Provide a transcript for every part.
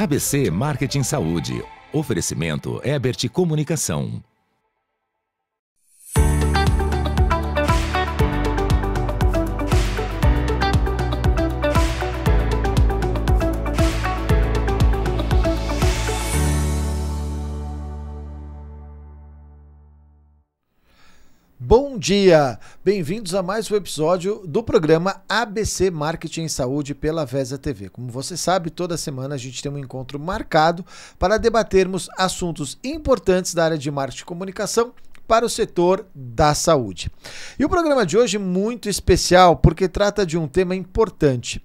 ABC Marketing Saúde. Oferecimento Ebert Comunicação. Bom dia! Bem-vindos a mais um episódio do programa ABC Marketing e Saúde pela Vesa TV. Como você sabe, toda semana a gente tem um encontro marcado para debatermos assuntos importantes da área de marketing e comunicação para o setor da saúde. E o programa de hoje é muito especial porque trata de um tema importante: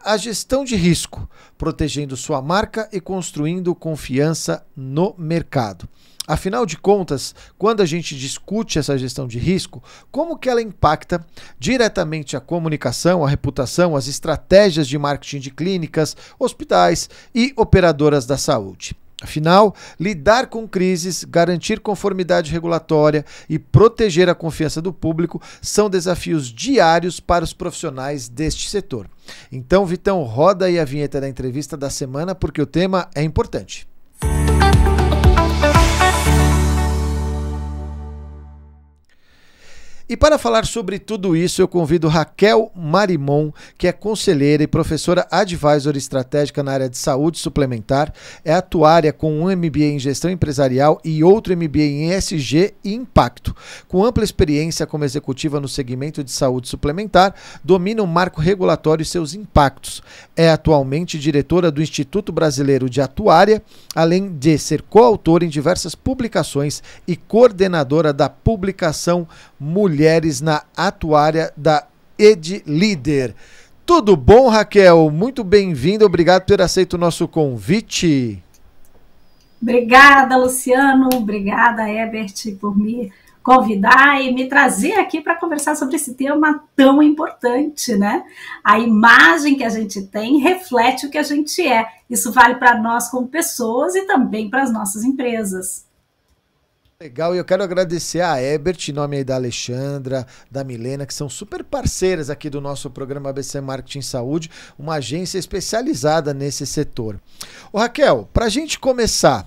a gestão de risco, protegendo sua marca e construindo confiança no mercado. Afinal de contas, quando a gente discute essa gestão de risco, como que ela impacta diretamente a comunicação, a reputação, as estratégias de marketing de clínicas, hospitais e operadoras da saúde? Afinal, lidar com crises, garantir conformidade regulatória e proteger a confiança do público são desafios diários para os profissionais deste setor. Então, Vitão, roda aí a vinheta da entrevista da semana porque o tema é importante. E para falar sobre tudo isso, eu convido Raquel Marimon, que é conselheira e professora advisor estratégica na área de saúde suplementar, é atuária com um MBA em gestão empresarial e outro MBA em ESG e impacto. Com ampla experiência como executiva no segmento de saúde suplementar, domina o marco regulatório e seus impactos. É atualmente diretora do Instituto Brasileiro de Atuária, além de ser coautora em diversas publicações e coordenadora da publicação Mulheres na Atuária da EdLíder. Tudo bom, Raquel? Muito bem-vinda, obrigado por ter aceito o nosso convite. Obrigada, Luciano, obrigada, Ebert, por me convidar e me trazer aqui para conversar sobre esse tema tão importante, né? A imagem que a gente tem reflete o que a gente é. Isso vale para nós como pessoas e também para as nossas empresas. Legal, e eu quero agradecer a Ebert, em nome aí da Alexandra, da Milena, que são super parceiras aqui do nosso programa ABC Marketing Saúde, uma agência especializada nesse setor. Ô Raquel, para a gente começar,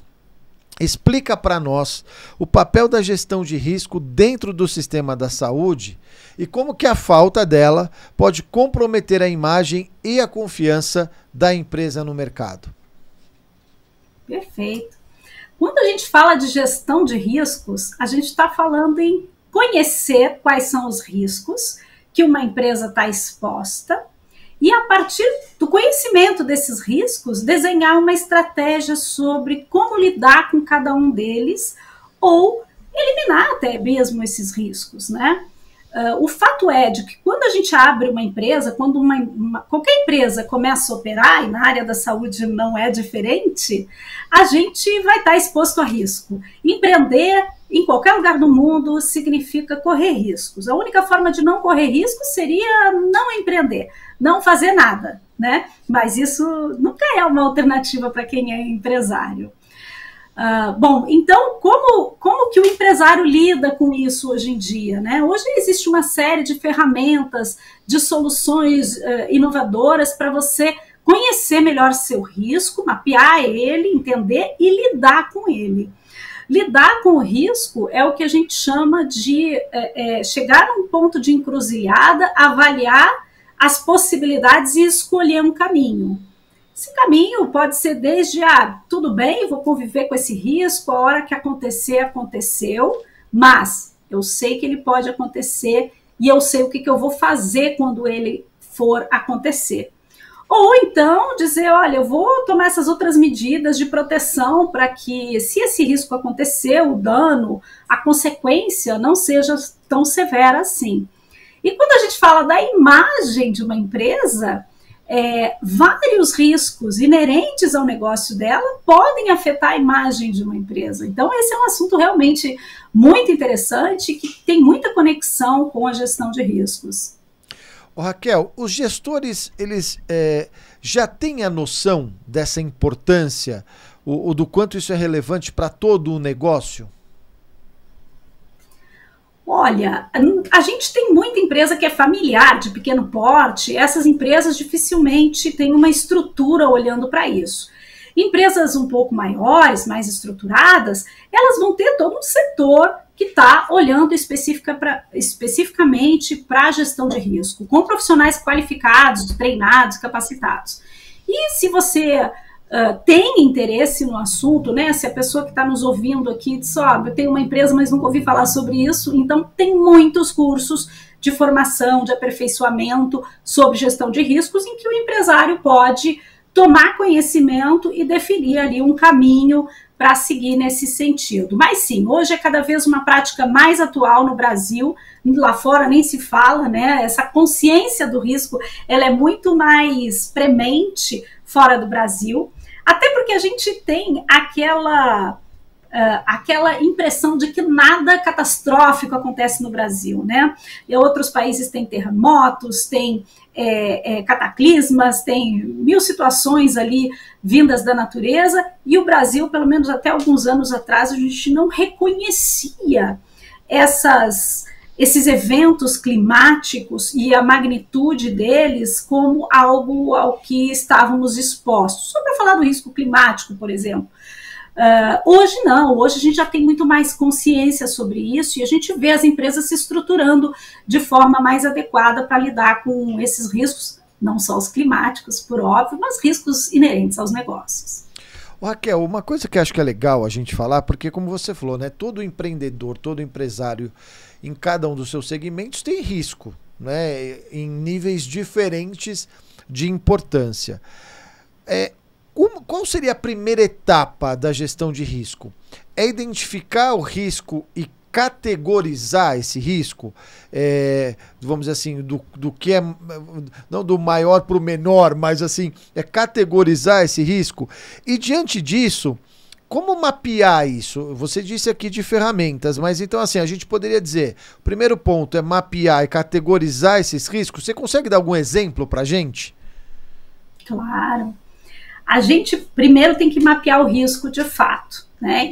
explica para nós o papel da gestão de risco dentro do sistema da saúde e como que a falta dela pode comprometer a imagem e a confiança da empresa no mercado. Perfeito. Quando a gente fala de gestão de riscos, a gente está falando em conhecer quais são os riscos que uma empresa está exposta e, a partir do conhecimento desses riscos, desenhar uma estratégia sobre como lidar com cada um deles ou eliminar até mesmo esses riscos, né? O fato é de que quando a gente abre uma empresa, quando qualquer empresa começa a operar, e na área da saúde não é diferente, a gente vai estar exposto a risco. Empreender em qualquer lugar do mundo significa correr riscos. A única forma de não correr riscos seria não empreender, não fazer nada, né? Mas isso nunca é uma alternativa para quem é empresário. Bom, então, como que o empresário lida com isso hoje em dia, né? Hoje existe uma série de ferramentas, de soluções inovadoras para você conhecer melhor seu risco, mapear ele, entender e lidar com ele. Lidar com o risco é o que a gente chama de chegar num ponto de encruzilhada, avaliar as possibilidades e escolher um caminho. Esse caminho pode ser desde, tudo bem, vou conviver com esse risco, a hora que acontecer, aconteceu, mas eu sei que ele pode acontecer e eu sei o que eu vou fazer quando ele for acontecer. Ou então dizer, olha, eu vou tomar essas outras medidas de proteção para que, se esse risco acontecer, o dano, a consequência não seja tão severa assim. E quando a gente fala da imagem de uma empresa, vários riscos inerentes ao negócio dela podem afetar a imagem de uma empresa. Então, esse é um assunto realmente muito interessante que tem muita conexão com a gestão de riscos. Raquel, os gestores, eles já têm a noção dessa importância, do quanto isso é relevante para todo o negócio? Olha, a gente tem muita empresa que é familiar, de pequeno porte, essas empresas dificilmente têm uma estrutura olhando para isso. Empresas um pouco maiores, mais estruturadas, elas vão ter todo um setor que está olhando especificamente para a gestão de risco, com profissionais qualificados, treinados, capacitados. E se você tem interesse no assunto, né? Se a pessoa que está nos ouvindo aqui diz, eu tenho uma empresa, mas nunca ouvi falar sobre isso, então tem muitos cursos de formação, de aperfeiçoamento sobre gestão de riscos, em que o empresário pode tomar conhecimento e definir ali um caminho para seguir nesse sentido. Mas sim, hoje é cada vez uma prática mais atual no Brasil, lá fora nem se fala, né? Essa consciência do risco, ela é muito mais premente fora do Brasil, até porque a gente tem aquela impressão de que nada catastrófico acontece no Brasil, né? E outros países têm terremotos, têm cataclismas, tem mil situações ali vindas da natureza, e o Brasil, pelo menos até alguns anos atrás, a gente não reconhecia esses eventos climáticos e a magnitude deles como algo ao que estávamos expostos. Só para falar do risco climático, por exemplo. Hoje não, hoje a gente já tem muito mais consciência sobre isso e a gente vê as empresas se estruturando de forma mais adequada para lidar com esses riscos, não só os climáticos, por óbvio, mas riscos inerentes aos negócios. Raquel, uma coisa que acho que é legal a gente falar, porque como você falou, né, todo empreendedor, todo empresário em cada um dos seus segmentos tem risco, né, em níveis diferentes de importância. Qual seria a primeira etapa da gestão de risco? É identificar o risco e categorizar esse risco, vamos dizer assim, do que é, não do maior para o menor, mas assim, é categorizar esse risco. E diante disso, como mapear isso? Você disse aqui de ferramentas, mas então assim, a gente poderia dizer, o primeiro ponto é mapear e categorizar esses riscos. Você consegue dar algum exemplo para a gente? Claro. A gente primeiro tem que mapear o risco de fato, né?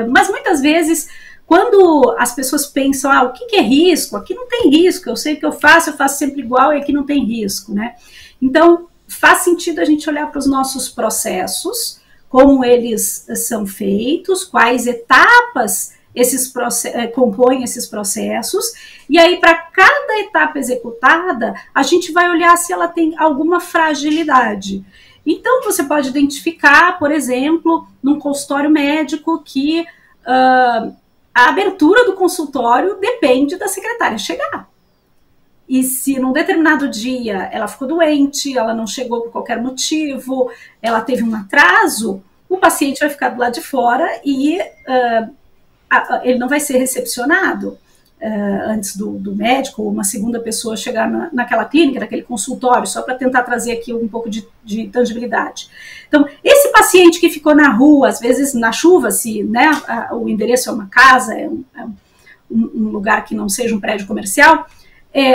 Mas muitas vezes, quando as pessoas pensam, o que é risco? Aqui não tem risco, eu sei o que eu faço sempre igual e aqui não tem risco, né? Então, faz sentido a gente olhar para os nossos processos, como eles são feitos, quais etapas compõem esses processos, e aí para cada etapa executada, a gente vai olhar se ela tem alguma fragilidade. Então, você pode identificar, por exemplo, num consultório médico que a abertura do consultório depende da secretária chegar. E se num determinado dia ela ficou doente, ela não chegou por qualquer motivo, ela teve um atraso, o paciente vai ficar do lado de fora e ele não vai ser recepcionado antes do médico ou uma segunda pessoa chegar naquela clínica, naquele consultório, só para tentar trazer aqui um pouco de tangibilidade. Então, esse paciente que ficou na rua, às vezes na chuva, se né, o endereço é uma casa, um lugar que não seja um prédio comercial,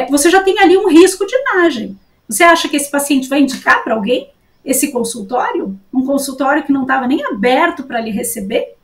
você já tem ali um risco de imagem. Você acha que esse paciente vai indicar para alguém esse consultório? Um consultório que não estava nem aberto para lhe receber?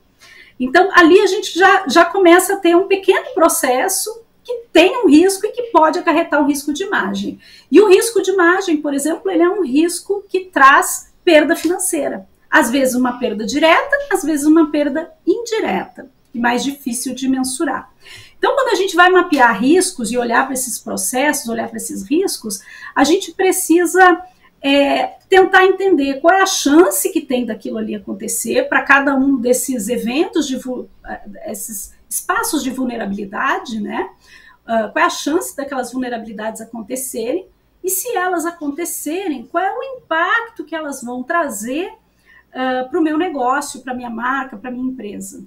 Então, ali a gente já começa a ter um pequeno processo que tem um risco e que pode acarretar um risco de imagem. E o risco de imagem, por exemplo, ele é um risco que traz perda financeira. Às vezes uma perda direta, às vezes uma perda indireta, e mais difícil de mensurar. Então, quando a gente vai mapear riscos e olhar para esses processos, olhar para esses riscos, a gente precisa tentar entender qual é a chance que tem daquilo ali acontecer para cada um desses eventos, esses espaços de vulnerabilidade, né? Qual é a chance daquelas vulnerabilidades acontecerem e se elas acontecerem, qual é o impacto que elas vão trazer para o meu negócio, para a minha marca, para a minha empresa.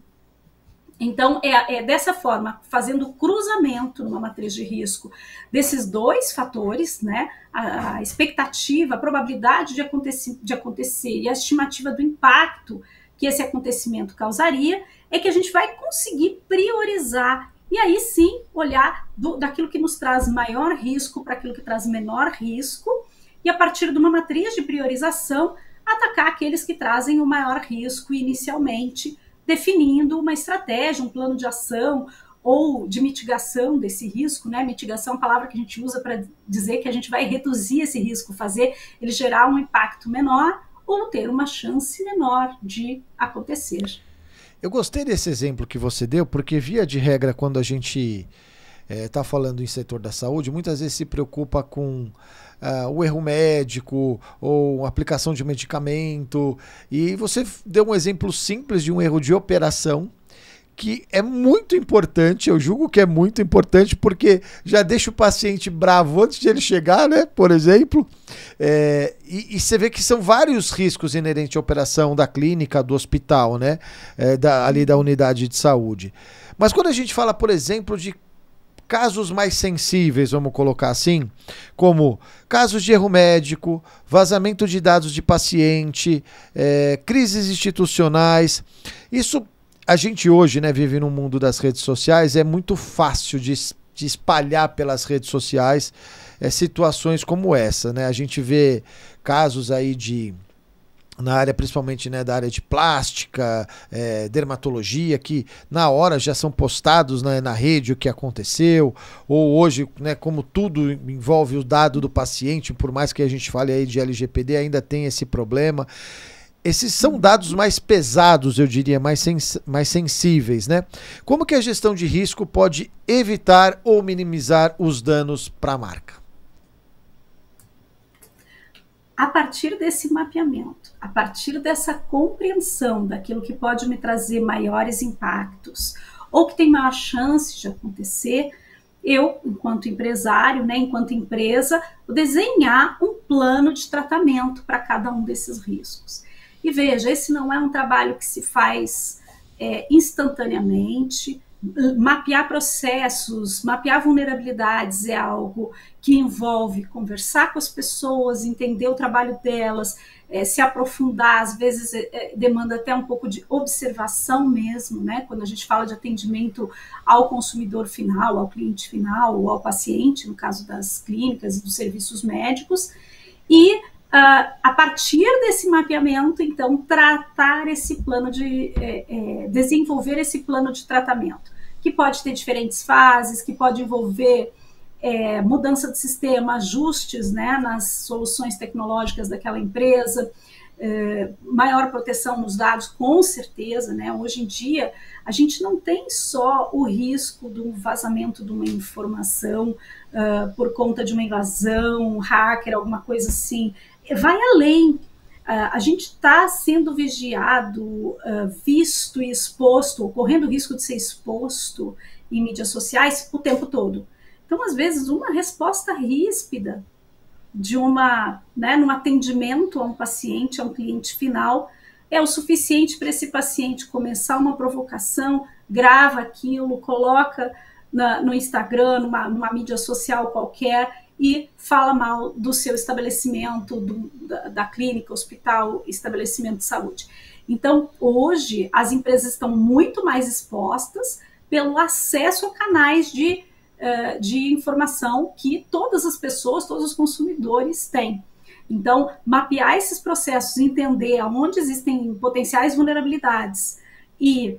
Então, dessa forma, fazendo o cruzamento numa matriz de risco desses dois fatores, né, a expectativa, a probabilidade de acontecer e a estimativa do impacto que esse acontecimento causaria, é que a gente vai conseguir priorizar e aí sim olhar daquilo que nos traz maior risco para aquilo que traz menor risco e a partir de uma matriz de priorização atacar aqueles que trazem o maior risco inicialmente, definindo uma estratégia, um plano de ação ou de mitigação desse risco, né? Mitigação é uma palavra que a gente usa para dizer que a gente vai reduzir esse risco, fazer ele gerar um impacto menor ou ter uma chance menor de acontecer. Eu gostei desse exemplo que você deu, porque via de regra, quando a gente está falando em setor da saúde, muitas vezes se preocupa com o erro médico ou aplicação de medicamento. E você deu um exemplo simples de um erro de operação, que é muito importante, eu julgo que é muito importante, porque já deixa o paciente bravo antes de ele chegar, né? Por exemplo. E você vê que são vários riscos inerentes à operação da clínica, do hospital, né? Ali da unidade de saúde. Mas quando a gente fala, por exemplo, de casos mais sensíveis, vamos colocar assim, como casos de erro médico, vazamento de dados de paciente, crises institucionais, isso a gente hoje, né, vive num mundo das redes sociais, é muito fácil de espalhar pelas redes sociais situações como essa, né? A gente vê casos aí na área, principalmente, né, da área de plástica, dermatologia, que na hora já são postados, né, na rede o que aconteceu, ou hoje, né, como tudo envolve o dado do paciente, por mais que a gente fale aí de LGPD, ainda tem esse problema. Esses são dados mais pesados, eu diria, mais sensíveis, né? Como que a gestão de risco pode evitar ou minimizar os danos para a marca? A partir desse mapeamento, a partir dessa compreensão daquilo que pode me trazer maiores impactos ou que tem maior chance de acontecer, eu, enquanto empresário, né, enquanto empresa, vou desenhar um plano de tratamento para cada um desses riscos. E veja, esse não é um trabalho que se faz instantaneamente. Mapear processos, mapear vulnerabilidades é algo que envolve conversar com as pessoas, entender o trabalho delas, se aprofundar, às vezes demanda até um pouco de observação mesmo, né? Quando a gente fala de atendimento ao consumidor final, ao cliente final ou ao paciente, no caso das clínicas e dos serviços médicos, e a partir desse mapeamento, então, tratar esse plano desenvolver esse plano de tratamento, que pode ter diferentes fases, que pode envolver mudança de sistema, ajustes, né, nas soluções tecnológicas daquela empresa, maior proteção nos dados, com certeza, né? Hoje em dia, a gente não tem só o risco do vazamento de uma informação por conta de uma invasão, um hacker, alguma coisa assim. Vai além. A gente está sendo vigiado, visto e exposto, correndo o risco de ser exposto em mídias sociais o tempo todo. Então, às vezes, uma resposta ríspida de num atendimento a um paciente, a um cliente final, é o suficiente para esse paciente começar uma provocação, grava aquilo, coloca no Instagram, numa mídia social qualquer, e fala mal do seu estabelecimento, da clínica, hospital, estabelecimento de saúde. Então, hoje, as empresas estão muito mais expostas pelo acesso a canais de informação que todas as pessoas, todos os consumidores têm. Então, mapear esses processos, entender aonde existem potenciais vulnerabilidades e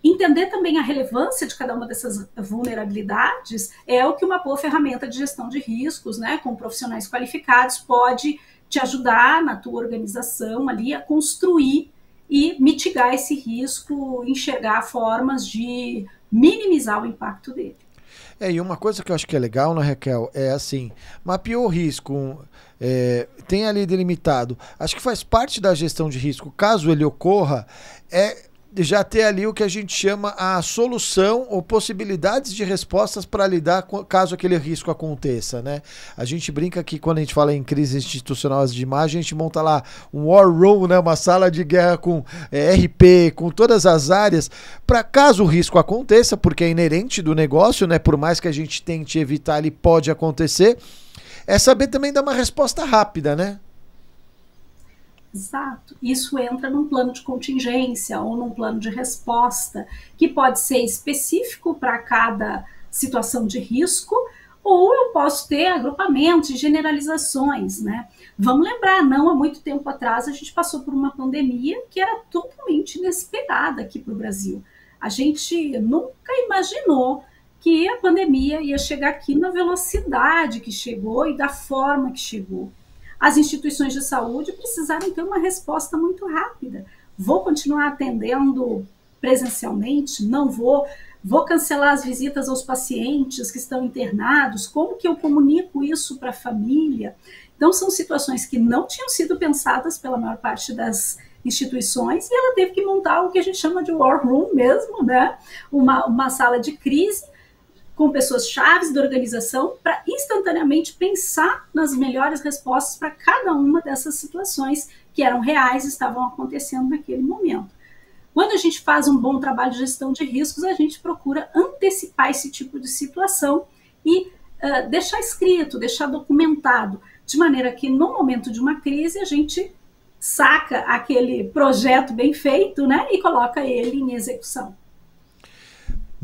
entender também a relevância de cada uma dessas vulnerabilidades é o que uma boa ferramenta de gestão de riscos, né, com profissionais qualificados, pode te ajudar na tua organização ali a construir e mitigar esse risco, enxergar formas de minimizar o impacto dele. E uma coisa que eu acho que é legal, né, Raquel, é assim, mapeou o risco, tem ali delimitado, acho que faz parte da gestão de risco, caso ele ocorra, já ter ali o que a gente chama a solução ou possibilidades de respostas para lidar caso aquele risco aconteça, né? A gente brinca que quando a gente fala em crise institucional de imagem, a gente monta lá um war room, né? Uma sala de guerra com RP, com todas as áreas, para caso o risco aconteça, porque é inerente do negócio, né? Por mais que a gente tente evitar, ele pode acontecer, é saber também dar uma resposta rápida, né? Exato. Isso entra num plano de contingência ou num plano de resposta, que pode ser específico para cada situação de risco, ou eu posso ter agrupamentos e generalizações, né? Vamos lembrar, não há muito tempo atrás a gente passou por uma pandemia que era totalmente inesperada aqui para o Brasil. A gente nunca imaginou que a pandemia ia chegar aqui na velocidade que chegou e da forma que chegou. as instituições de saúde precisaram ter uma resposta muito rápida. Vou continuar atendendo presencialmente? Não vou? Vou cancelar as visitas aos pacientes que estão internados? Como que eu comunico isso para a família? Então, são situações que não tinham sido pensadas pela maior parte das instituições e ela teve que montar o que a gente chama de war room mesmo, né? Uma sala de crise com pessoas chaves da organização para instantaneamente pensar nas melhores respostas para cada uma dessas situações que eram reais e estavam acontecendo naquele momento. Quando a gente faz um bom trabalho de gestão de riscos, a gente procura antecipar esse tipo de situação e deixar escrito, deixar documentado, de maneira que no momento de uma crise a gente saca aquele projeto bem feito, né, e coloca ele em execução.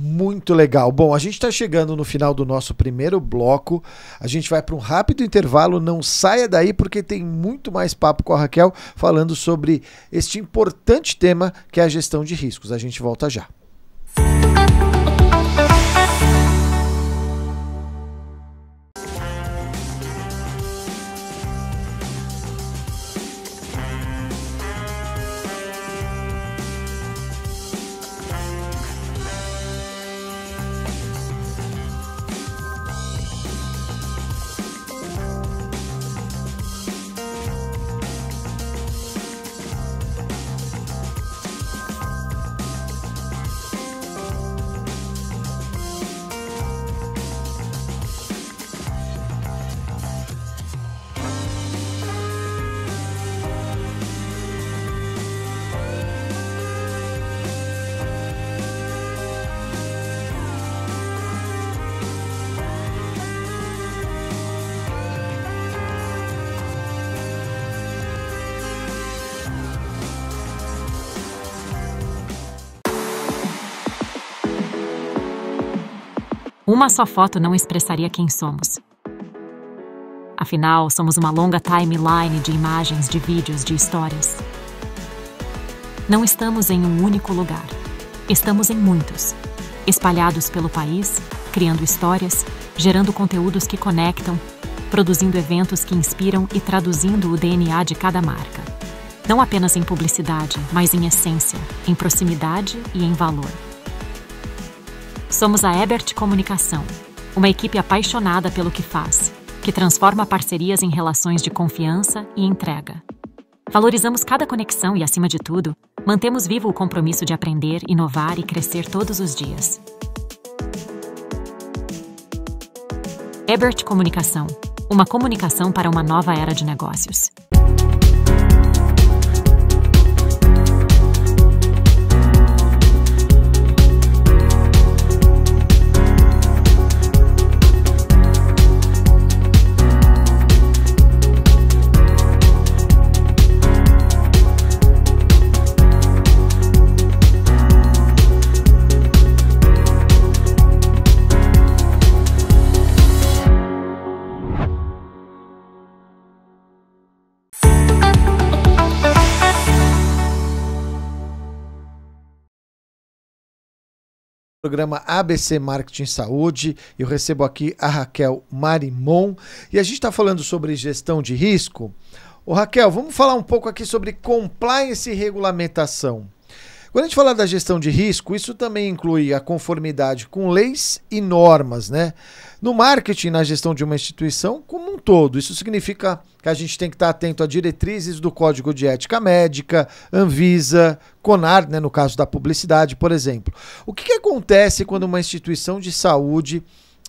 Muito legal. Bom, a gente está chegando no final do nosso primeiro bloco. A gente vai para um rápido intervalo. Não saia daí porque tem muito mais papo com a Raquel falando sobre este importante tema que é a gestão de riscos. A gente volta já. Uma só foto não expressaria quem somos. Afinal, somos uma longa timeline de imagens, de vídeos, de histórias. Não estamos em um único lugar. Estamos em muitos, espalhados pelo país, criando histórias, gerando conteúdos que conectam, produzindo eventos que inspiram e traduzindo o DNA de cada marca. Não apenas em publicidade, mas em essência, em proximidade e em valor. Somos a Ebert Comunicação, uma equipe apaixonada pelo que faz, que transforma parcerias em relações de confiança e entrega. Valorizamos cada conexão e, acima de tudo, mantemos vivo o compromisso de aprender, inovar e crescer todos os dias. Ebert Comunicação, uma comunicação para uma nova era de negócios. Programa ABC Marketing Saúde. Eu recebo aqui a Raquel Marimon e a gente está falando sobre gestão de risco. Ô Raquel, vamos falar um pouco aqui sobre compliance e regulamentação. Quando a gente fala da gestão de risco, isso também inclui a conformidade com leis e normas, né? No marketing, na gestão de uma instituição como um todo. Isso significa que a gente tem que estar atento a diretrizes do Código de Ética Médica, Anvisa, CONAR, né, no caso da publicidade, por exemplo. O que acontece quando uma instituição de saúde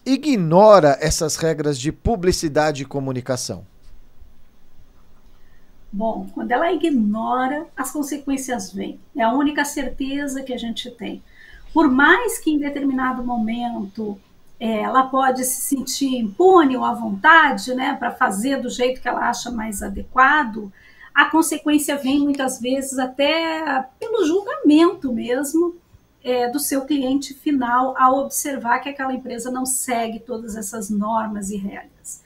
ignora essas regras de publicidade e comunicação? Bom, quando ela ignora, as consequências vêm. É a única certeza que a gente tem. Por mais que em determinado momento ela pode se sentir impune ou à vontade, né, para fazer do jeito que ela acha mais adequado, a consequência vem muitas vezes até pelo julgamento mesmo do seu cliente final ao observar que aquela empresa não segue todas essas normas e regras.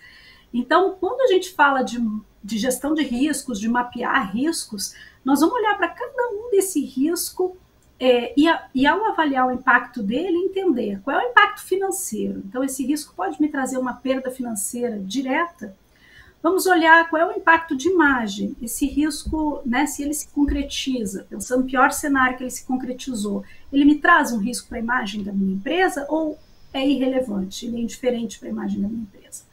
Então, quando a gente fala de gestão de riscos, de mapear riscos, nós vamos olhar para cada um desse risco e ao avaliar o impacto dele, entender qual é o impacto financeiro. Então, esse risco pode me trazer uma perda financeira direta, vamos olhar qual é o impacto de imagem, esse risco, né, se ele se concretiza, pensando no pior cenário que ele se concretizou, ele me traz um risco para a imagem da minha empresa ou é irrelevante, ele é indiferente para a imagem da minha empresa?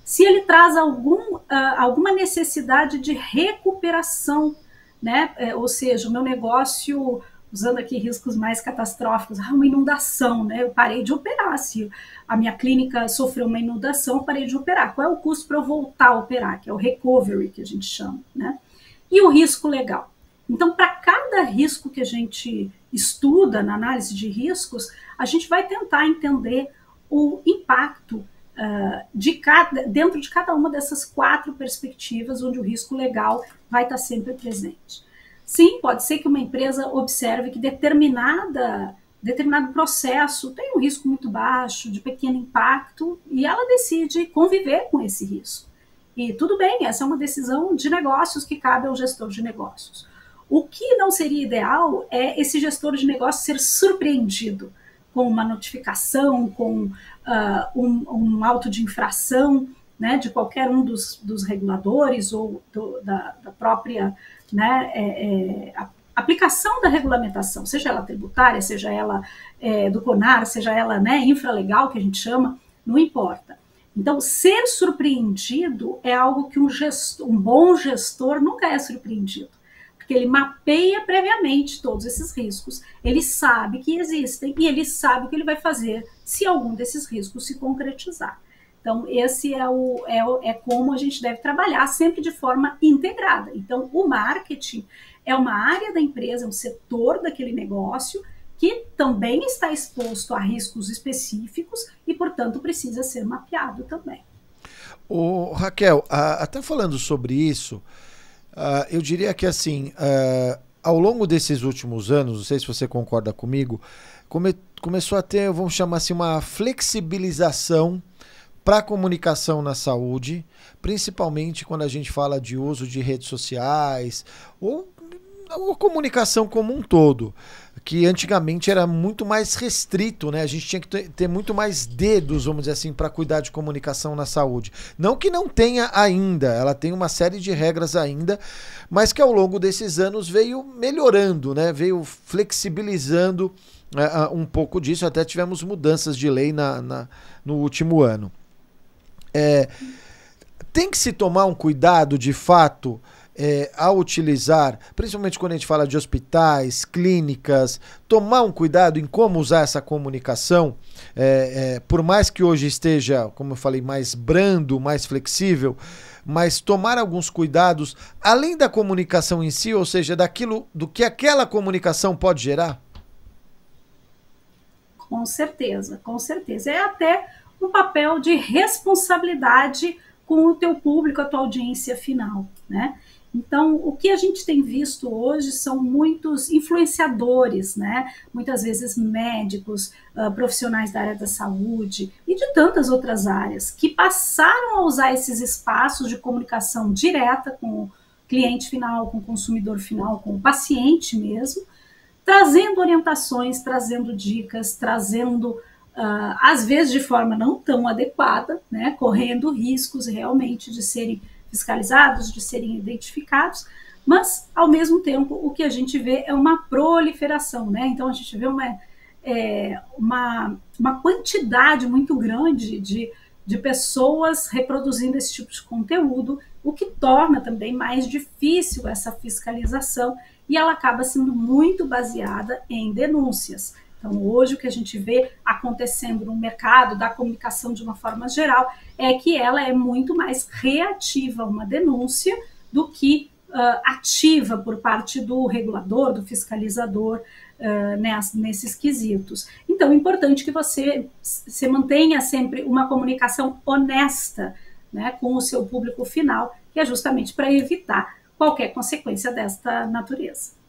Se ele traz alguma necessidade de recuperação, né, ou seja, o meu negócio, usando aqui riscos mais catastróficos, uma inundação, né, eu parei de operar, se a minha clínica sofreu uma inundação, eu parei de operar. Qual é o custo para eu voltar a operar? Que é o recovery, que a gente chama, né? E o risco legal. Então, para cada risco que a gente estuda na análise de riscos, a gente vai tentar entender o impacto dentro de cada uma dessas 4 perspectivas, onde o risco legal vai estar sempre presente. Sim, pode ser que uma empresa observe que determinado processo tem um risco muito baixo, de pequeno impacto, e ela decide conviver com esse risco. E tudo bem, essa é uma decisão de negócios que cabe ao gestor de negócios. O que não seria ideal é esse gestor de negócios ser surpreendido com uma notificação, com um auto de infração, né, de qualquer um dos reguladores ou da própria, né, aplicação da regulamentação, seja ela tributária, seja ela do CONAR, seja ela, né, infralegal, que a gente chama, não importa. Então, ser surpreendido é algo que um bom gestor nunca é surpreendido, porque ele mapeia previamente todos esses riscos, ele sabe que existem e ele sabe o que ele vai fazer se algum desses riscos se concretizar. Então, esse é como a gente deve trabalhar, sempre de forma integrada. Então, o marketing é uma área da empresa, é um setor daquele negócio que também está exposto a riscos específicos e, portanto, precisa ser mapeado também. Raquel, até falando sobre isso, eu diria que, assim, ao longo desses últimos anos, não sei se você concorda comigo, começou a ter, vamos chamar assim, uma flexibilização para a comunicação na saúde, principalmente quando a gente fala de uso de redes sociais ou comunicação como um todo, que antigamente era muito mais restrito, né? A gente tinha que ter muito mais dedos, vamos dizer assim, para cuidar de comunicação na saúde. Não que não tenha ainda, ela tem uma série de regras ainda, mas que ao longo desses anos veio melhorando, né? Veio flexibilizando um pouco disso, até tivemos mudanças de lei no último ano. Tem que se tomar um cuidado, de fato, ao utilizar, principalmente quando a gente fala de hospitais, clínicas, tomar um cuidado em como usar essa comunicação, por mais que hoje esteja, como eu falei, mais brando, mais flexível, mas tomar alguns cuidados, além da comunicação em si, ou seja, do que aquela comunicação pode gerar? Com certeza, com certeza. É até um papel de responsabilidade com o teu público, a tua audiência final, né? Então, o que a gente tem visto hoje são muitos influenciadores, né? Muitas vezes médicos, profissionais da área da saúde e de tantas outras áreas, que passaram a usar esses espaços de comunicação direta com o cliente final, com o consumidor final, com o paciente mesmo, trazendo orientações, trazendo dicas, trazendo, às vezes de forma não tão adequada, né? Correndo riscos realmente de serem fiscalizados, de serem identificados, mas, ao mesmo tempo, o que a gente vê é uma proliferação, né? Então, a gente vê uma quantidade muito grande de pessoas reproduzindo esse tipo de conteúdo, o que torna também mais difícil essa fiscalização, e ela acaba sendo muito baseada em denúncias. Então, hoje, o que a gente vê acontecendo no mercado da comunicação de uma forma geral é que ela é muito mais reativa a uma denúncia do que ativa por parte do regulador, do fiscalizador, nesses quesitos. Então, é importante que você mantenha sempre uma comunicação honesta, né, com o seu público final, que é justamente para evitar qualquer consequência desta natureza.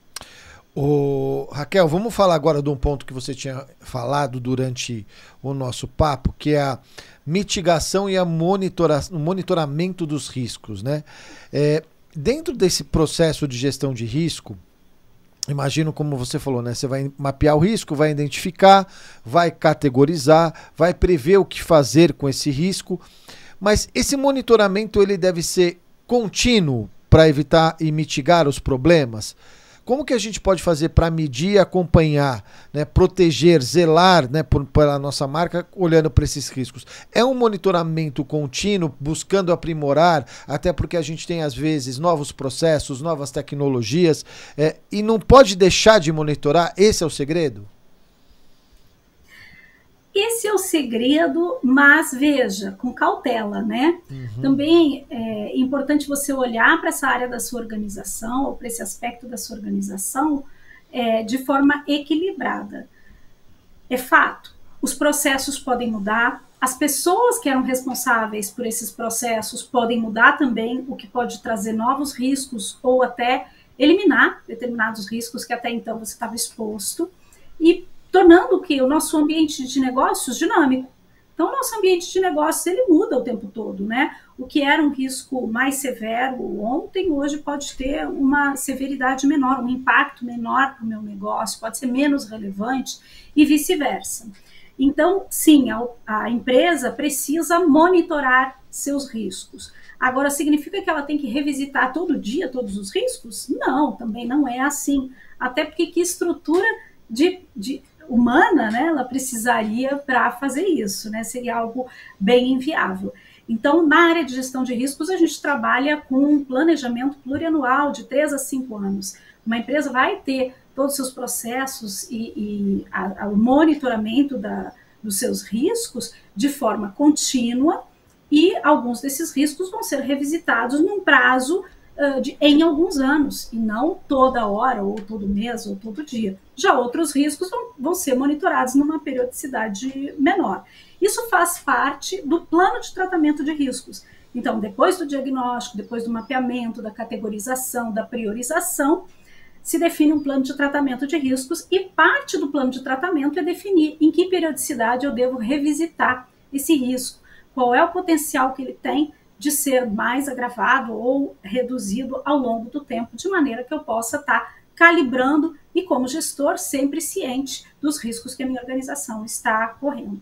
Raquel, vamos falar agora de um ponto que você tinha falado durante o nosso papo, que é a mitigação e o monitoramento dos riscos, né? Dentro desse processo de gestão de risco, imagino como você falou, né? Você vai mapear o risco, vai identificar, vai categorizar, vai prever o que fazer com esse risco, Mas esse monitoramento ele deve ser contínuo para evitar e mitigar os problemas? Como que a gente pode fazer para medir e acompanhar, né, proteger, zelar, né, pela nossa marca, olhando para esses riscos? É um monitoramento contínuo, buscando aprimorar, até porque a gente tem, às vezes, novos processos, novas tecnologias, e não pode deixar de monitorar? Esse é o segredo? Esse é o segredo, mas veja, com cautela, né? Também é importante você olhar para essa área da sua organização, ou para esse aspecto da sua organização, de forma equilibrada. É fato, os processos podem mudar, as pessoas que eram responsáveis por esses processos podem mudar também, o que pode trazer novos riscos, ou até eliminar determinados riscos que até então você estava exposto, e tornando o nosso ambiente de negócios dinâmico. Então, o nosso ambiente de negócios, ele muda o tempo todo, né? O que era um risco mais severo ontem, hoje pode ter uma severidade menor, um impacto menor para o meu negócio, pode ser menos relevante e vice-versa. Então, sim, a empresa precisa monitorar seus riscos. Agora, significa que ela tem que revisitar todo dia todos os riscos? Não, também não é assim. Até porque que estrutura humana, né, ela precisaria para fazer isso, né? Seria algo bem inviável. Então, na área de gestão de riscos, a gente trabalha com um planejamento plurianual de 3 a 5 anos. Uma empresa vai ter todos os seus processos e o monitoramento dos seus riscos de forma contínua, e alguns desses riscos vão ser revisitados num prazo em alguns anos, e não toda hora, ou todo mês, ou todo dia. Já outros riscos vão ser monitorados numa periodicidade menor. Isso faz parte do plano de tratamento de riscos. Então, depois do diagnóstico, depois do mapeamento, da categorização, da priorização, se define um plano de tratamento de riscos, e parte do plano de tratamento é definir em que periodicidade eu devo revisitar esse risco, qual é o potencial que ele tem de ser mais agravado ou reduzido ao longo do tempo, de maneira que eu possa estar calibrando e, como gestor, sempre ciente dos riscos que a minha organização está correndo.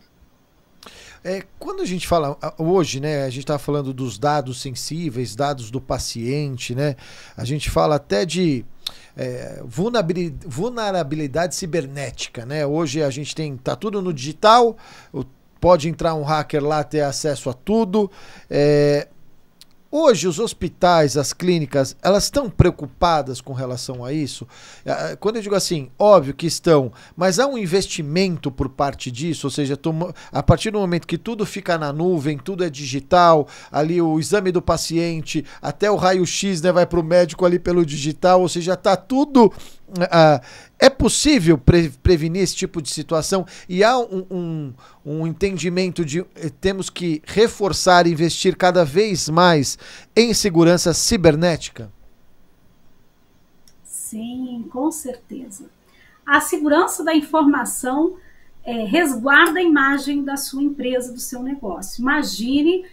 Quando a gente fala hoje, né, a gente está falando dos dados sensíveis, dados do paciente, né, a gente fala até de vulnerabilidade cibernética, né? Hoje a gente tá tudo no digital, pode entrar um hacker lá, ter acesso a tudo. Hoje os hospitais, as clínicas, elas estão preocupadas com relação a isso? Quando eu digo assim, óbvio que estão, mas há um investimento por parte disso, ou seja, a partir do momento que tudo fica na nuvem, tudo é digital, ali o exame do paciente, até o raio-x, né, vai para o médico ali pelo digital, ou seja, está tudo... É possível prevenir esse tipo de situação, e há um entendimento de temos que reforçar e investir cada vez mais em segurança cibernética? Sim, com certeza. A segurança da informação resguarda a imagem da sua empresa, do seu negócio. Imagine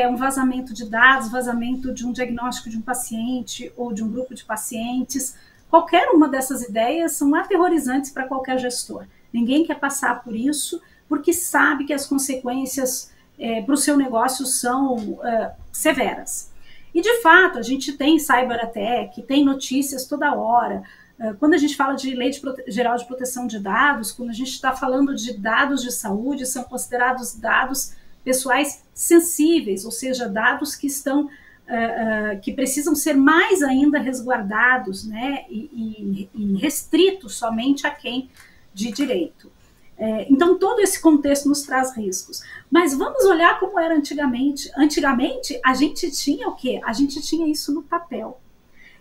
um vazamento de dados, vazamento de um diagnóstico de um paciente ou de um grupo de pacientes. Qualquer uma dessas ideias são aterrorizantes para qualquer gestor. Ninguém quer passar por isso, porque sabe que as consequências para o seu negócio são severas. E, de fato, a gente tem cyberattack, tem notícias toda hora. Quando a gente fala de Lei Geral de Proteção de Dados, quando a gente está falando de dados de saúde, são considerados dados pessoais sensíveis, ou seja, dados que estão... que precisam ser mais ainda resguardados, né, e restritos somente a quem de direito. Então, todo esse contexto nos traz riscos. Mas vamos olhar como era antigamente. Antigamente, a gente tinha o quê? A gente tinha isso no papel.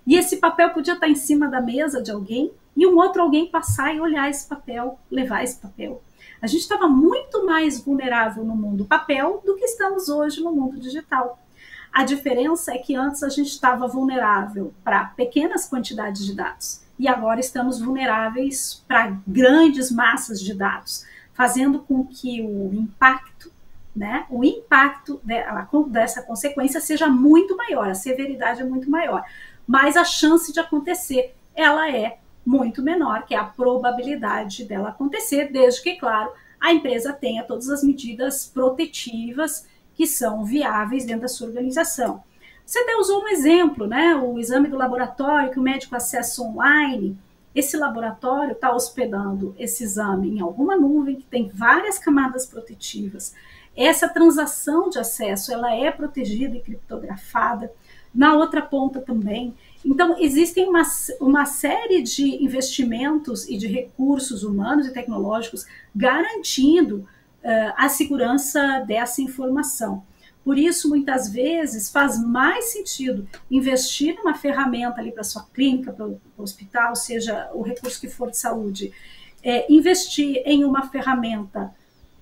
E esse papel podia estar em cima da mesa de alguém, e um outro alguém passar e olhar esse papel, levar esse papel. A gente estava muito mais vulnerável no mundo papel do que estamos hoje no mundo digital. A diferença é que antes a gente estava vulnerável para pequenas quantidades de dados, e agora estamos vulneráveis para grandes massas de dados, fazendo com que o impacto, né, dessa consequência seja muito maior, a severidade é muito maior, mas a chance de acontecer, ela é muito menor, que é a probabilidade dela acontecer, desde que, claro, a empresa tenha todas as medidas protetivas que são viáveis dentro da sua organização. Você até usou um exemplo, né? O exame do laboratório que o médico acessa online. Esse laboratório está hospedando esse exame em alguma nuvem que tem várias camadas protetivas. Essa transação de acesso, ela é protegida e criptografada. Na outra ponta também. Então, existem uma série de investimentos e de recursos humanos e tecnológicos garantindo a segurança dessa informação. Por isso, muitas vezes, faz mais sentido investir numa ferramenta ali para sua clínica, para o hospital, seja o recurso que for de saúde, investir em uma ferramenta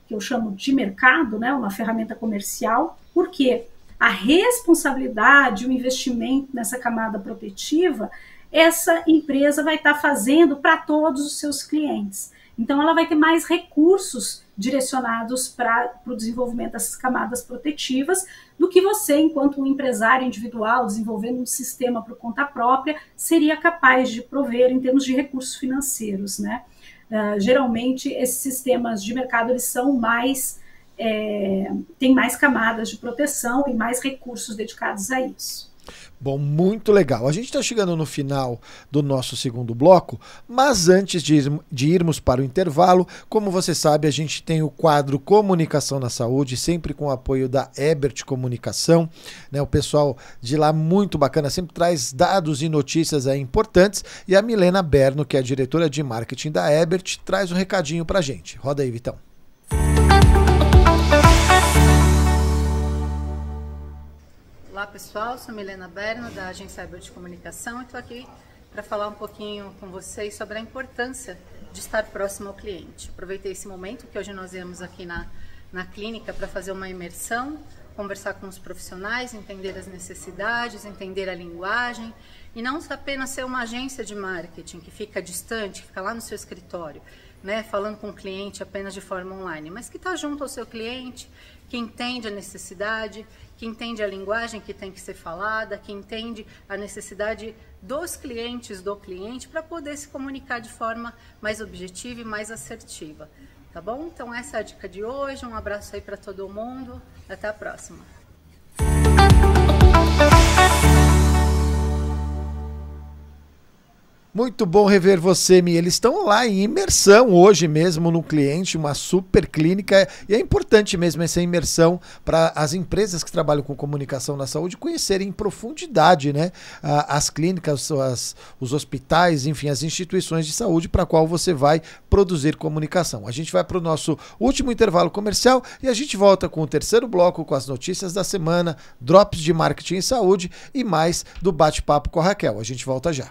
que eu chamo de mercado, né, uma ferramenta comercial, porque a responsabilidade, o investimento nessa camada protetiva, essa empresa vai estar fazendo para todos os seus clientes. Então, ela vai ter mais recursos direcionados para o desenvolvimento dessas camadas protetivas do que você, enquanto um empresário individual, desenvolvendo um sistema por conta própria, seria capaz de prover em termos de recursos financeiros, né? Geralmente, esses sistemas de mercado, eles são mais... tem mais camadas de proteção e mais recursos dedicados a isso. Bom, muito legal. A gente está chegando no final do nosso segundo bloco, mas antes de irmos para o intervalo, como você sabe, a gente tem o quadro Comunicação na Saúde, sempre com o apoio da Ebert Comunicação, né? O pessoal de lá muito bacana, sempre traz dados e notícias importantes, e a Milena Berno, que é a diretora de marketing da Ebert, traz um recadinho para a gente. Roda aí, Vitão. Olá pessoal, sou Milena Berno da agência Ebert de Comunicação e estou aqui para falar um pouquinho com vocês sobre a importância de estar próximo ao cliente. Aproveitei esse momento que hoje nós viemos aqui na clínica para fazer uma imersão, conversar com os profissionais, entender as necessidades, entender a linguagem e não apenas ser uma agência de marketing que fica distante, que fica lá no seu escritório, né, falando com o cliente apenas de forma online, mas que está junto ao seu cliente, que entende a necessidade, que entende a linguagem que tem que ser falada, que entende a necessidade dos clientes, do cliente, para poder se comunicar de forma mais objetiva e mais assertiva. Tá bom? Então essa é a dica de hoje, um abraço aí para todo mundo, até a próxima. Muito bom rever você, Mi. Eles estão lá em imersão hoje mesmo no cliente, uma super clínica, e é importante mesmo essa imersão para as empresas que trabalham com comunicação na saúde conhecerem em profundidade, né, as clínicas, os hospitais, enfim, as instituições de saúde para a qual você vai produzir comunicação. A gente vai para o nosso último intervalo comercial e a gente volta com o terceiro bloco com as notícias da semana, drops de marketing e saúde e mais do bate-papo com a Raquel. A gente volta já.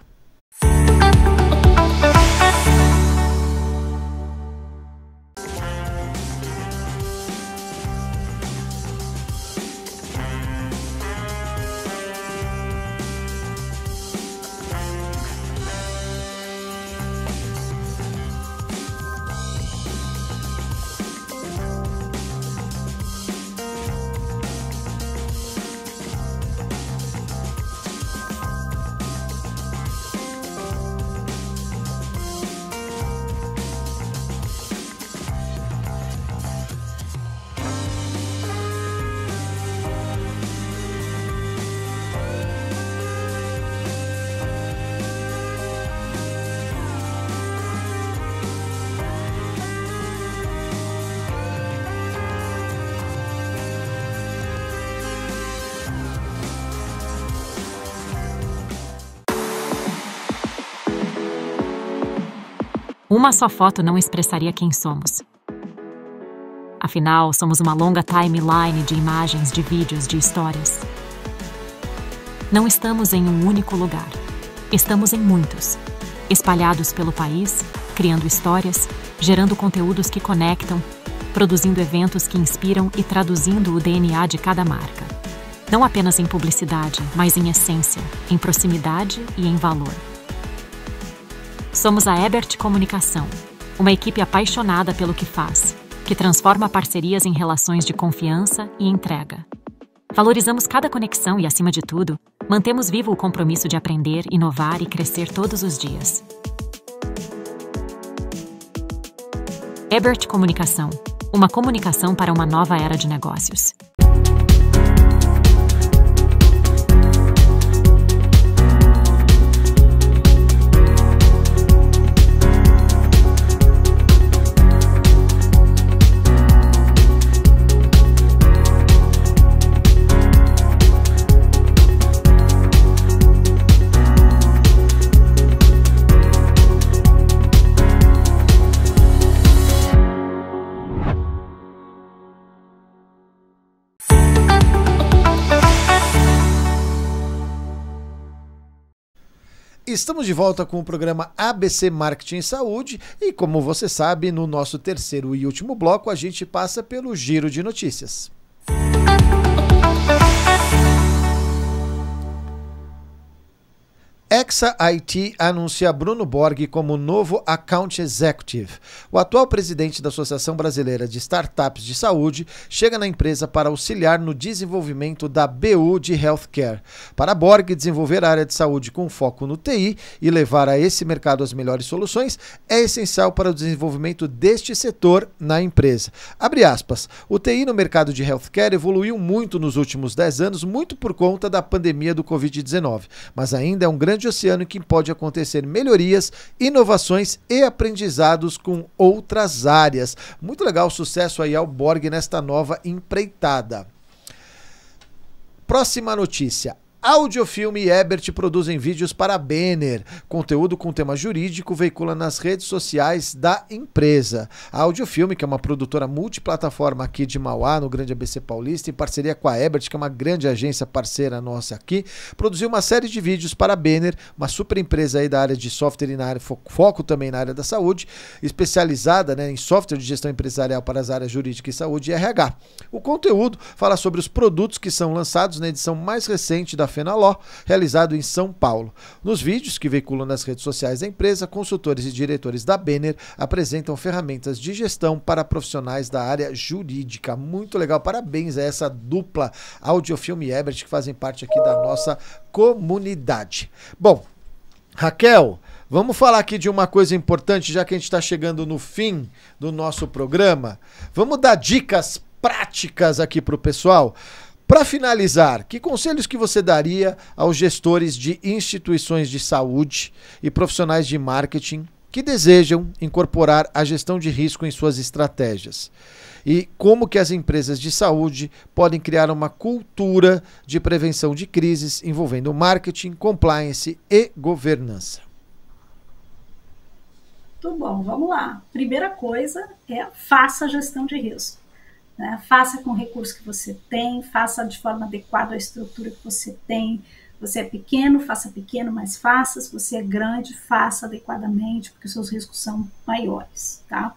Uma só foto não expressaria quem somos. Afinal, somos uma longa timeline de imagens, de vídeos, de histórias. Não estamos em um único lugar. Estamos em muitos, espalhados pelo país, criando histórias, gerando conteúdos que conectam, produzindo eventos que inspiram e traduzindo o DNA de cada marca. Não apenas em publicidade, mas em essência, em proximidade e em valor. Somos a Ebert Comunicação, uma equipe apaixonada pelo que faz, que transforma parcerias em relações de confiança e entrega. Valorizamos cada conexão e, acima de tudo, mantemos vivo o compromisso de aprender, inovar e crescer todos os dias. Ebert Comunicação, uma comunicação para uma nova era de negócios. Estamos de volta com o programa ABC Marketing e Saúde e, como você sabe, no nosso terceiro e último bloco a gente passa pelo giro de notícias. Exa IT anuncia Bruno Borg como novo Account Executive. O atual presidente da Associação Brasileira de Startups de Saúde chega na empresa para auxiliar no desenvolvimento da BU de Healthcare. Para Borg, desenvolver a área de saúde com foco no TI e levar a esse mercado as melhores soluções é essencial para o desenvolvimento deste setor na empresa. Abre aspas, o TI no mercado de Healthcare evoluiu muito nos últimos 10 anos, muito por conta da pandemia do Covid-19, mas ainda é um grande oceano em que pode acontecer melhorias, inovações e aprendizados com outras áreas. Muito legal, sucesso aí ao Borg nesta nova empreitada. Próxima notícia. Audiofilme e Ebert produzem vídeos para a Banner. Conteúdo com tema jurídico veicula nas redes sociais da empresa. A Audiofilme, que é uma produtora multiplataforma aqui de Mauá, no Grande ABC Paulista, em parceria com a Ebert, que é uma grande agência parceira nossa aqui, produziu uma série de vídeos para a Banner, uma super empresa aí da área de software e na área, foco também na área da saúde, especializada, né, em software de gestão empresarial para as áreas jurídica e saúde e RH. O conteúdo fala sobre os produtos que são lançados na edição mais recente da Fenaló, realizado em São Paulo. Nos vídeos que veiculam nas redes sociais da empresa, consultores e diretores da Banner apresentam ferramentas de gestão para profissionais da área jurídica. Muito legal, parabéns a essa dupla Audiofilme e Ebert que fazem parte aqui da nossa comunidade. Bom, Raquel, vamos falar aqui de uma coisa importante, já que a gente está chegando no fim do nosso programa. Vamos dar dicas práticas aqui para o pessoal. Para finalizar, que conselhos que você daria aos gestores de instituições de saúde e profissionais de marketing que desejam incorporar a gestão de risco em suas estratégias? E como que as empresas de saúde podem criar uma cultura de prevenção de crises envolvendo marketing, compliance e governança? Tudo bom, vamos lá. Primeira coisa é faça a gestão de risco. Faça com o recurso que você tem, faça de forma adequada a estrutura que você tem. Você é pequeno, faça pequeno, mas faça. Se você é grande, faça adequadamente, porque os seus riscos são maiores, tá?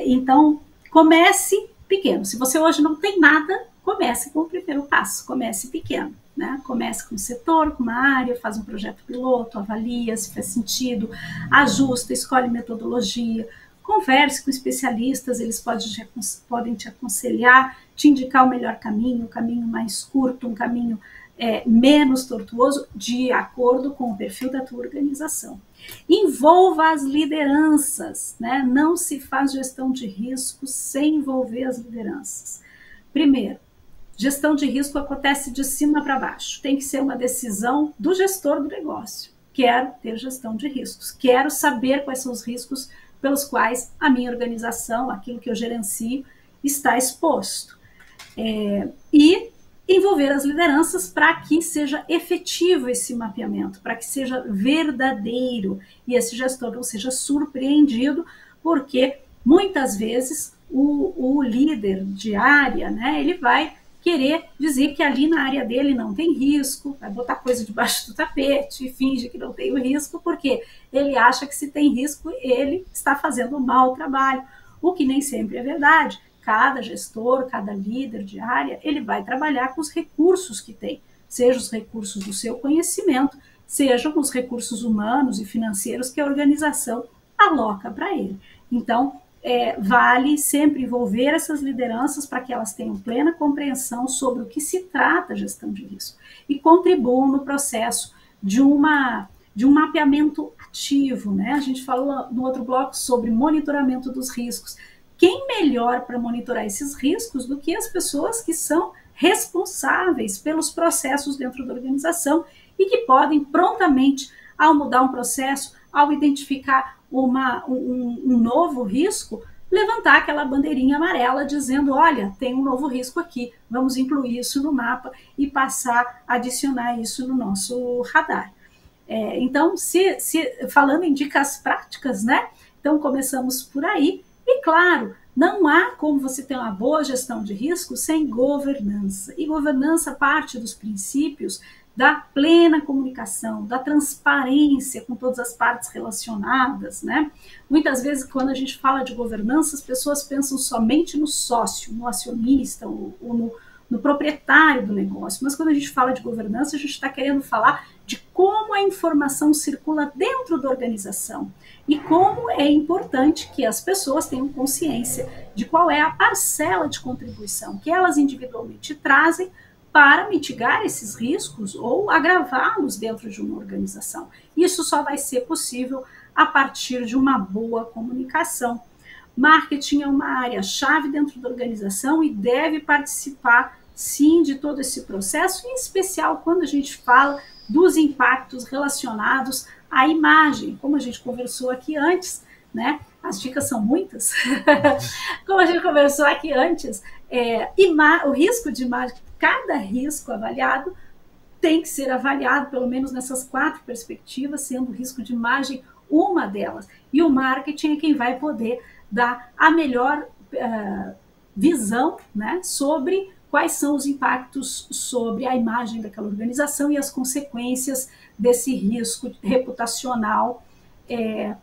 Então, comece pequeno. Se você hoje não tem nada, comece com o primeiro passo, comece pequeno, né? Comece com o setor, com uma área, faz um projeto piloto, avalia se faz sentido, ajusta, escolhe metodologia, converse com especialistas, eles podem te aconselhar, te indicar o melhor caminho, um caminho mais curto, um caminho menos tortuoso, de acordo com o perfil da tua organização. Envolva as lideranças, né? Não se faz gestão de risco sem envolver as lideranças. Primeiro, gestão de risco acontece de cima para baixo, tem que ser uma decisão do gestor do negócio. Quero ter gestão de riscos, quero saber quais são os riscos pelos quais a minha organização, aquilo que eu gerencio, está exposto. E envolver as lideranças para que seja efetivo esse mapeamento, para que seja verdadeiro e esse gestor não seja surpreendido, porque muitas vezes o líder de área, né, ele vai querer dizer que ali na área dele não tem risco, vai botar coisa debaixo do tapete e finge que não tem o risco, porque ele acha que se tem risco, ele está fazendo um mau trabalho, o que nem sempre é verdade. Cada gestor, cada líder de área, ele vai trabalhar com os recursos que tem, sejam os recursos do seu conhecimento, sejam os recursos humanos e financeiros que a organização aloca para ele. Então, vale sempre envolver essas lideranças para que elas tenham plena compreensão sobre o que se trata a gestão de risco e contribuam no processo de um mapeamento ativo, né? A gente falou no outro bloco sobre monitoramento dos riscos. Quem melhor para monitorar esses riscos do que as pessoas que são responsáveis pelos processos dentro da organização e que podem prontamente, ao mudar um processo, ao identificar um novo risco, levantar aquela bandeirinha amarela dizendo, olha, tem um novo risco aqui, vamos incluir isso no mapa e passar a adicionar isso no nosso radar. Então, falando em dicas práticas, né? Então, começamos por aí. E, claro, não há como você ter uma boa gestão de risco sem governança. E governança parte dos princípios da plena comunicação, da transparência com todas as partes relacionadas, né? Muitas vezes, quando a gente fala de governança, as pessoas pensam somente no sócio, no acionista, ou no proprietário do negócio, mas quando a gente fala de governança, a gente está querendo falar de como a informação circula dentro da organização e como é importante que as pessoas tenham consciência de qual é a parcela de contribuição que elas individualmente trazem para mitigar esses riscos ou agravá-los dentro de uma organização. Isso só vai ser possível a partir de uma boa comunicação. Marketing é uma área-chave dentro da organização e deve participar, sim, de todo esse processo, em especial quando a gente fala dos impactos relacionados à imagem, como a gente conversou aqui antes, né? As dicas são muitas. Como a gente conversou aqui antes, o risco de imagem, cada risco avaliado tem que ser avaliado, pelo menos nessas 4 perspectivas, sendo o risco de imagem uma delas. E o marketing é quem vai poder dar a melhor visão, né, sobre quais são os impactos sobre a imagem daquela organização e as consequências desse risco reputacional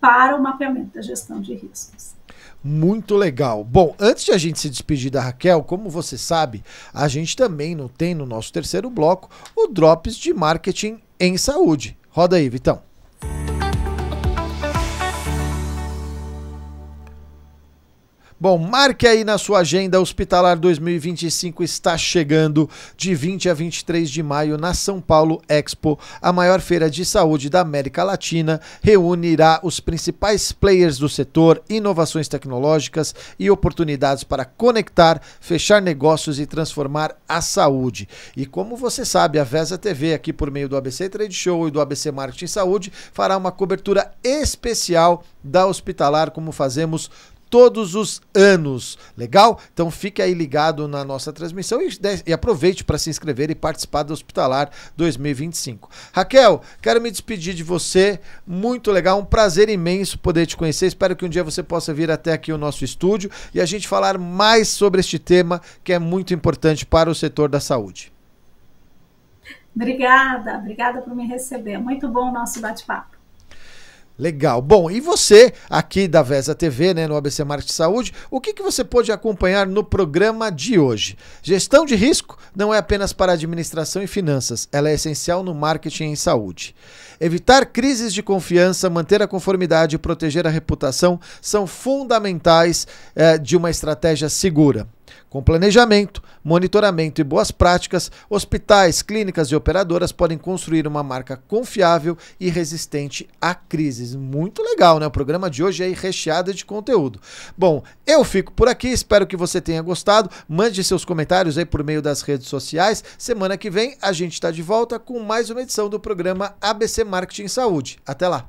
para o mapeamento da gestão de riscos. Muito legal. Bom, antes de a gente se despedir da Raquel, como você sabe, a gente também tem no nosso terceiro bloco o Drops de Marketing em Saúde. Roda aí, Vitão. Bom, marque aí na sua agenda, Hospitalar 2025 está chegando de 20 a 23 de maio na São Paulo Expo, a maior feira de saúde da América Latina, reunirá os principais players do setor, inovações tecnológicas e oportunidades para conectar, fechar negócios e transformar a saúde. E como você sabe, a VESA TV, aqui por meio do ABC Trade Show e do ABC Marketing Saúde, fará uma cobertura especial da Hospitalar, como fazemos todos os anos. Legal? Então fique aí ligado na nossa transmissão e aproveite para se inscrever e participar do Hospitalar 2025. Raquel, quero me despedir de você. Muito legal, um prazer imenso poder te conhecer. Espero que um dia você possa vir até aqui o nosso estúdio e a gente falar mais sobre este tema que é muito importante para o setor da saúde. Obrigada por me receber. Muito bom o nosso bate-papo. Legal. Bom, e você aqui da VESA TV, né, no ABC Marketing Saúde, o que você pôde acompanhar no programa de hoje? Gestão de risco não é apenas para administração e finanças, ela é essencial no marketing em saúde. Evitar crises de confiança, manter a conformidade e proteger a reputação são fundamentais de uma estratégia segura. Com planejamento, monitoramento e boas práticas, hospitais, clínicas e operadoras podem construir uma marca confiável e resistente a crises. Muito legal, né? O programa de hoje é recheado de conteúdo. Bom, eu fico por aqui, espero que você tenha gostado. Mande seus comentários aí por meio das redes sociais. Semana que vem a gente está de volta com mais uma edição do programa ABC Marketing Saúde. Até lá!